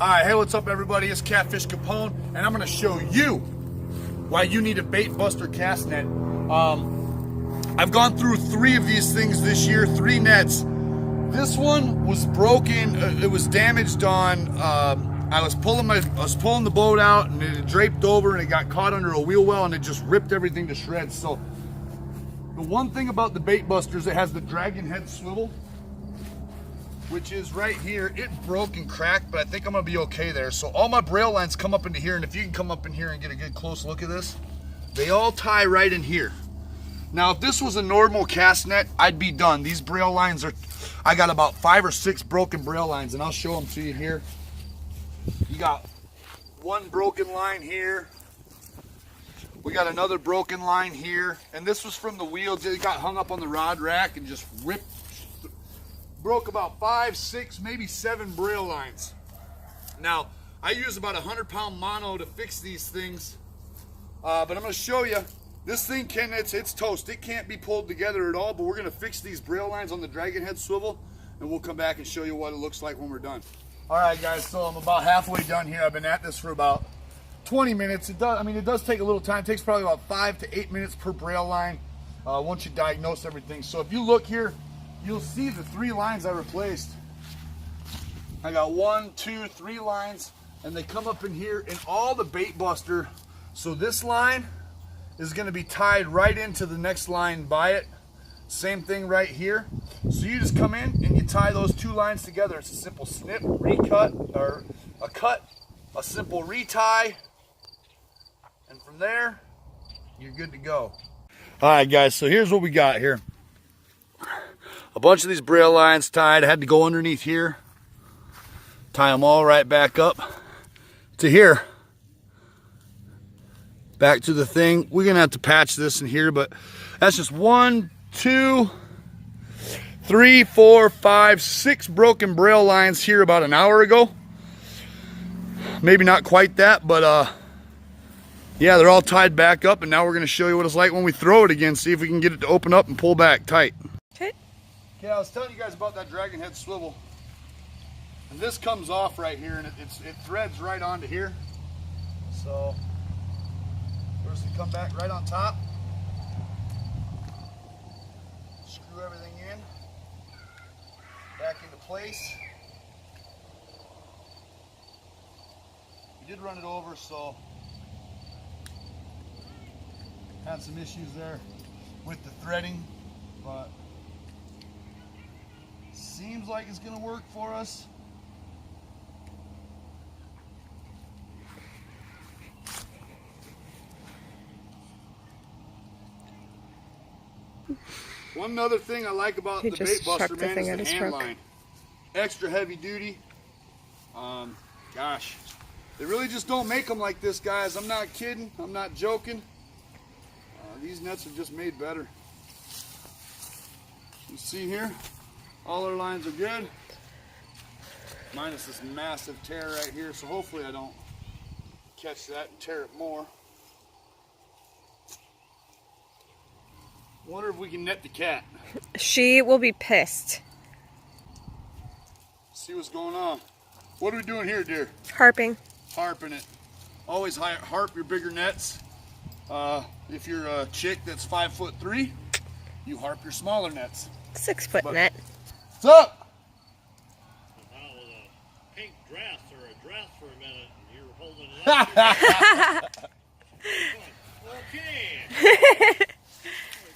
Alright, hey, what's up everybody? It's Catfish Capone, and I'm going to show you why you need a bait buster cast net. I've gone through 3 of these things this year, 3 nets. This one was broken, it was damaged on, I was pulling the boat out and it draped over and it got caught under a wheel well and it just ripped everything to shreds. So the one thing about the bait busters, it has the dragon head swivel, which is right here. It broke and cracked, but I think I'm gonna be okay there. So all my braille lines come up into here, and if you can come up in here and get a good close look at this, they all tie right in here. Now, if this was a normal cast net, I'd be done. These braille lines are, I got about 5 or 6 broken braille lines, and I'll show them to you here. You got one broken line here. We got another broken line here, and this was from the wheels. It got hung up on the rod rack and just ripped. Broke about 5, 6, maybe 7 braille lines. Now, I use about 100-pound mono to fix these things, but I'm going to show you. This thing it's toast. It can't be pulled together at all, but we're going to fix these braille lines on the dragon head swivel, and we'll come back and show you what it looks like when we're done. All right, guys, so I'm about halfway done here. I've been at this for about 20 minutes. It does take a little time. It takes probably about 5 to 8 minutes per braille line once you diagnose everything. So if you look here, you'll see the 3 lines I replaced. I got 1, 2, 3 lines, and they come up in here in all the bait buster. So this line is going to be tied right into the next line by it. Same thing right here. So you just come in and you tie those 2 lines together. It's a simple snip, recut, or a cut, a simple retie, and from there, you're good to go. All right, guys, so here's what we got here. A bunch of these braille lines tied. I had to go underneath here, tie them all right back up to here, back to the thing. We're gonna have to patch this in here, but that's just 1, 2, 3, 4, 5, 6 broken braille lines here about an hour ago. Maybe not quite that, but yeah, they're all tied back up, and now we're gonna show you what it's like when we throw it again, see if we can get it to open up and pull back tight. Okay, I was telling you guys about that dragon head swivel, and this comes off right here, and it threads right onto here. So first we come back right on top, screw everything in, back into place. We did run it over, so had some issues there with the threading, but seems like it's gonna work for us. One other thing I like about the bait buster, man, is the hand line. Extra heavy duty. Gosh, they really just don't make them like this, guys. I'm not kidding. I'm not joking. These nets are just made better. You see here, all our lines are good, minus this massive tear right here, so hopefully I don't catch that and tear it more. Wonder if we can net the cat. She will be pissed. See what's going on. What are we doing here, dear? Harping. Harping it. Always harp your bigger nets. If you're a chick that's 5'3", you harp your smaller nets. 6-foot net. What's up? I was a pink dress or a dress for a minute, and you were holding it up. Okay.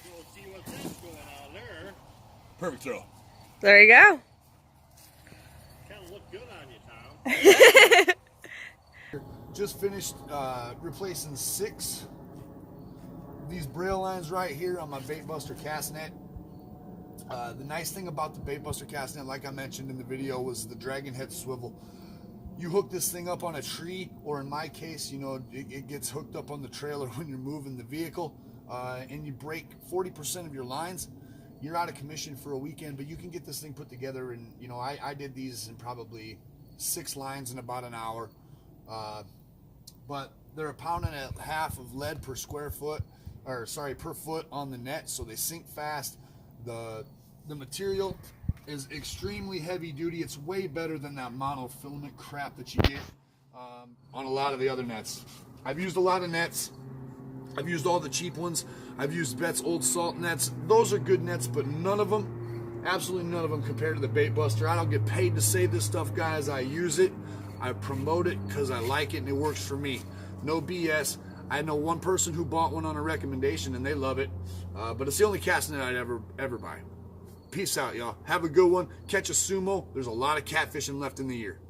Go see what's going on there. Perfect throw. There you go. Kind of look good on you, Tom. Just finished replacing 6 of these braille lines right here on my bait buster cast net. The nice thing about the bait buster cast net, like I mentioned in the video, was the dragon head swivel. You hook this thing up on a tree, or in my case, you know, it gets hooked up on the trailer when you're moving the vehicle, and you break 40% of your lines, you're out of commission for a weekend. But you can get this thing put together, and you know, I did these in probably 6 lines in about an hour. But they're 1.5 pounds of lead per square foot, or sorry, per foot on the net, so they sink fast. The material is extremely heavy duty. It's way better than that monofilament crap that you get on a lot of the other nets. I've used a lot of nets. I've used all the cheap ones. I've used Bet's old salt nets. Those are good nets, but none of them, absolutely none of them compared to the Bait Buster. I don't get paid to say this stuff, guys. I use it. I promote it because I like it and it works for me. No BS. I know one person who bought one on a recommendation and they love it. But it's the only cast net I'd ever buy. Peace out, y'all. Have a good one. Catch a sumo. There's a lot of catfishing left in the year.